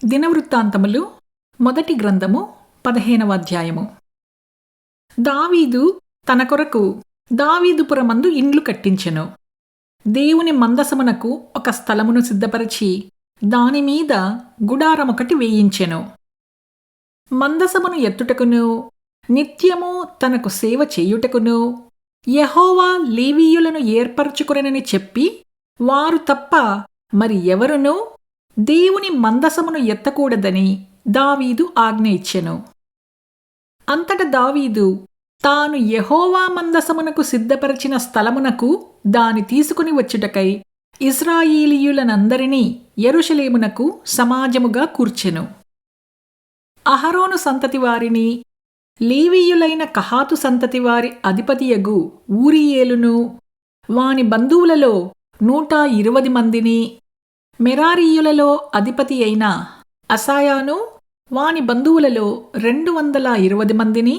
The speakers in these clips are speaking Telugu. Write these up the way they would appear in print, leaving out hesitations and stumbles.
దినవృత్తాంతములు మొదటి గ్రంథము 15వ అధ్యాయము. దావీదు తన కొరకు దావీదుపురమందు ఇండ్లు కట్టించెను. దేవుని మందసమునకు ఒక స్థలమును సిద్ధపరచి దానిమీద గుడారమొకటి వేయించెను. మందసమును ఎత్తుటకును నిత్యము తనకు సేవ చేయుటకును యెహోవా లేవీయులను ఏర్పరచుకొనెనని చెప్పి వారు తప్ప మరి ఎవరునూ దేవుని మందసమును ఎత్తకూడదని దావీదు ఆజ్ఞ ఇచ్చెను. అంతట దావీదు తాను యెహోవా మందసమునకు సిద్ధపరచిన స్థలమునకు దాని తీసుకుని వచ్చుటకై ఇశ్రాయేలీయులనందరినీ యెరూషలేమునకు సమాజముగా కూర్చెను. అహరోను సంతతి వారిని, లేవీయులైన కహాతు సంతతి వారి అధిపతియగు ఊరియేలును, వాని బంధువులలో 120 మందిని, మెరారీయులలో అధిపతి అయిన అసాయాను, వాని బంధువులలో 220 మందిని,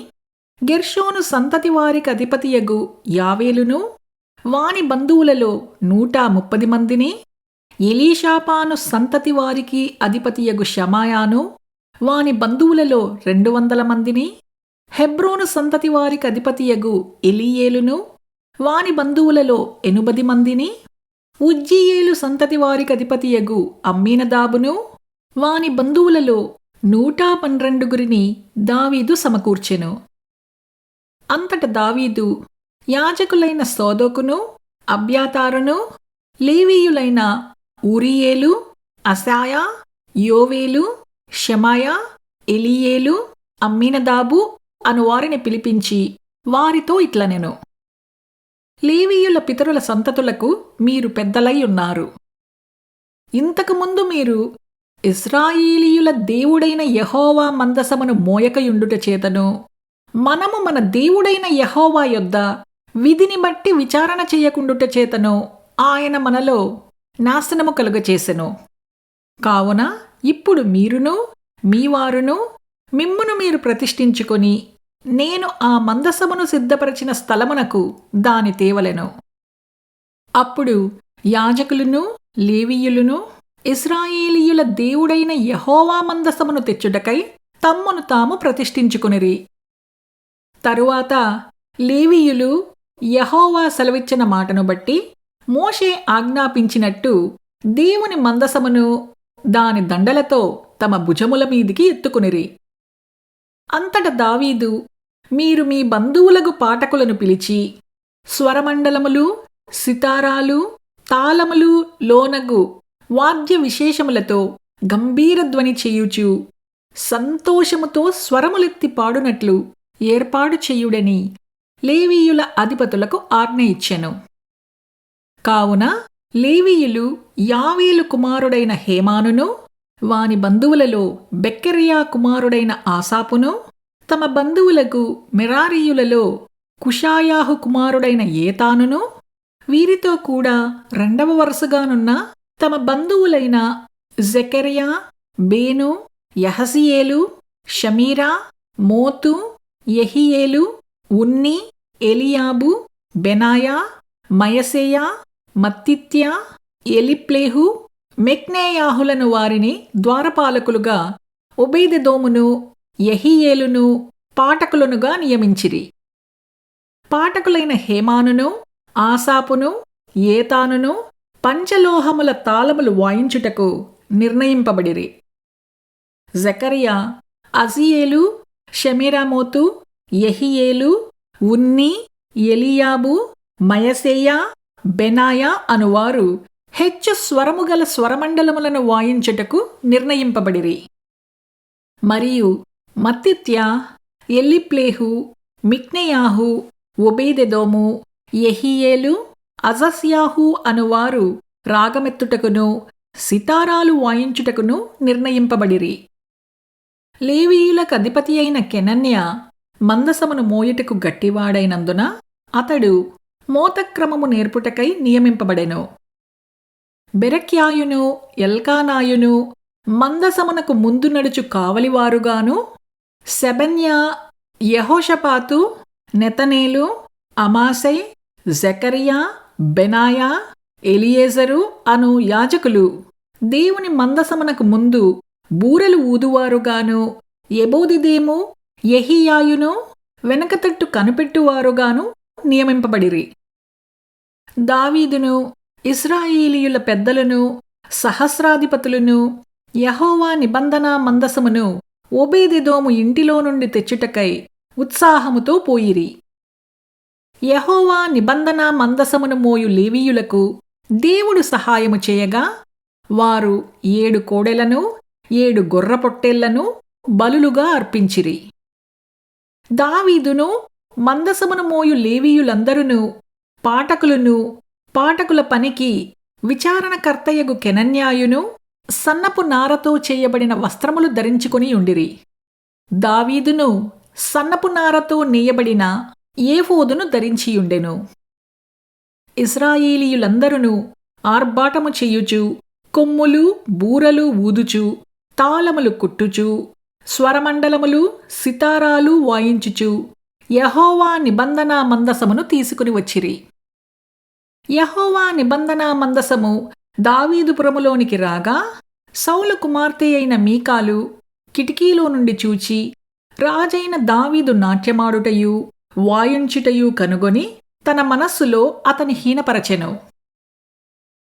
గెర్షోను సంతతి వారికి అధిపతియగు యావేలును, వాని బంధువులలో 130 మందిని, ఎలీషాపాను సంతతి వారికి అధిపతియగు షమాయాను, వాని బంధువులలో 200 మందిని, హెబ్రోను సంతతి వారికి అధిపతియగు ఎలీయేలును, వాని బంధువులలో 80 మందిని, ఉజ్జీయేలు సంతతి వారికి అధిపతియగు అమ్మీనదాబును, వాని బంధువులలో 112 దావీదు సమకూర్చెను. అంతట దావీదు యాజకులైన సోదోకును, అబ్యాతారును, లేవీయులైన ఊరియేలు, అసాయా, యోవేలు, షమాయా, ఎలీయేలు, అమ్మీనదాబు అనువారిని పిలిపించి వారితో ఇట్లనెను: లేవీయుల పితరుల సంతతులకు మీరు పెద్దలై ఉన్నారు. ఇంతకుముందు మీరు ఇశ్రాయేలీయుల దేవుడైన యెహోవా మందసమును మోయకయుండుట చేతను, మనము మన దేవుడైన యెహోవా యొద్ద విధిని బట్టి విచారణ చేయకుండుట చేతను ఆయన మనలో నాశనము కలుగచేసెను. కావున ఇప్పుడు మీరును మీవారును మిమ్మును మీరు ప్రతిష్ఠించుకొని నేను ఆ మందసమును సిద్ధపరచిన స్థలమునకు దాని తేవలెను. అప్పుడు యాజకులును లేవీయులును ఇశ్రాయేలీయుల దేవుడైన యెహోవా మందసమును తెచ్చుటకై తమ్మును తాము ప్రతిష్ఠించుకొనిరి. తరువాత లేవీయులు యెహోవా సెలవిచ్చిన మాటను బట్టి మోషే ఆజ్ఞాపించినట్టు దేవుని మందసమును దాని దండలతో తమ భుజముల మీదికి ఎత్తుకునిరి. అంతట దావీదు మీరు మీ బంధువులకు పాటకులను పిలిచి స్వరమండలములు, సితారాలు, తాళములు లోనగు వాద్య విశేషములతో గంభీర ధ్వని చేయుచు సంతోషముతో స్వరములెత్తి పాడునట్లు ఏర్పాటు చేయుడని లేవీయుల అధిపతులకు ఆజ్ఞ ఇచ్చెను. కావున లేవీయులు యావేలు కుమారుడైన హేమానును, వాని బంధువులలో బెకెర్యా కుమారుడైన ఆసాపును, తమ బంధువులకు మెరారీయులలో కుషాయాహు కుమారుడైన ఏతానును, వీరితో కూడా 2వ వరుసగానున్న తమ బంధువులైన జెకర్యా, బేను, యహసియేలు, షమీరా, మోతు, యెహీయేలు, ఉన్ని, ఎలియాబు, బెనాయా, మయసేయా, మత్తిత్యా, ఎలిప్లేహు, మెక్నేయాహులను వారిని ద్వారపాలకులుగా ఒబేదెదోమును, యెహీయేలును పాటకులనుగా నియమించిరి. పాటకులైన హేమానును, ఆసాపును, ఏతానును పంచలోహముల తాళములు వాయించుటకు నిర్ణయింపబడిరి. జెకర్యా, అజీయేలు, షమీరామోతు, యెహీయేలు, ఉన్ని, ఎలియాబు, మయసేయా, బెనాయా అనువారు హెచ్చు స్వరము గల స్వరమండలములను వాయించుటకు నిర్ణయింపబడిరి. మరియు మత్తిత్యా, ఎల్లిప్లేహు, మిక్నెయాహు, ఒబేదెదోము, యెహీయేలు, అజస్యాహు అనువారు రాగమెత్తుటకును సితారాలు వాయించుటకును నిర్ణయింపబడిరి. లేవీయులకు అధిపతి అయిన కెనన్యా మందసమును మోయుటకు గట్టివాడైనందున అతడు మోతక్రమము నేర్పుటకై నియమింపబడెను. బెరక్యాయును, ఎల్కానాయును మందసమునకు ముందు నడుచు కావలివారుగాను, సెబన్యా, యెహోషపాతు, నెతనేలు, అమాసై, జెకర్యా, బెనాయా, ఎలియేజరు అను యాజకులు దేవుని మందసమునకు ముందు బూరలు ఊదువారుగాను ఎబోదిదేము యెహీయాయును వెనకతట్టు కనిపెట్టువారుగాను నియమింపబడిరి. దావీదును ఇశ్రాయేలీయుల పెద్దలను సహస్రాధిపతులను యెహోవా నిబంధన మందసమును ఓబేదెదోము ఇంటిలో నుండి తెచ్చుటకై ఉత్సాహముతో పోయిరి. యెహోవా నిబంధన మందసమును మోయు లేవీయులకు దేవుడు సహాయము చేయగా వారు 7 కోడెలను 7 గొర్రపొట్టేళ్లను బలులుగా అర్పించిరి. దావీదును మందసమును మోయు లేవీయులందరును పాటకులను పాటకుల పనికి విచారణకర్తయగు కెనన్యాయును సన్నపు నారతో చేయబడిన వస్త్రములు ధరించుకొని ఉండిరి. దావీదును సన్నపు నారతో నేయబడిన ఏఫోదును ధరించియుండెను. ఇశ్రాయేలీయులందరును ఆర్భాటము చెయ్యుచు కొమ్ములు బూరలు ఊదుచు తాళములు కుట్టుచు స్వరమండలములు సితారాలు వాయించుచు యెహోవా నిబంధన మందసమును తీసుకుని వచ్చిరి. యెహోవా నిబంధన మందసము దావీదుపురములోనికి రాగా సౌలు కుమార్తె అయిన మీకాలు కిటికీలో నుండి చూచి రాజైన దావీదు నాట్యమాడుటయు వాయించుటయు కనుగొని తన మనస్సులో అతని హీనపరచెను.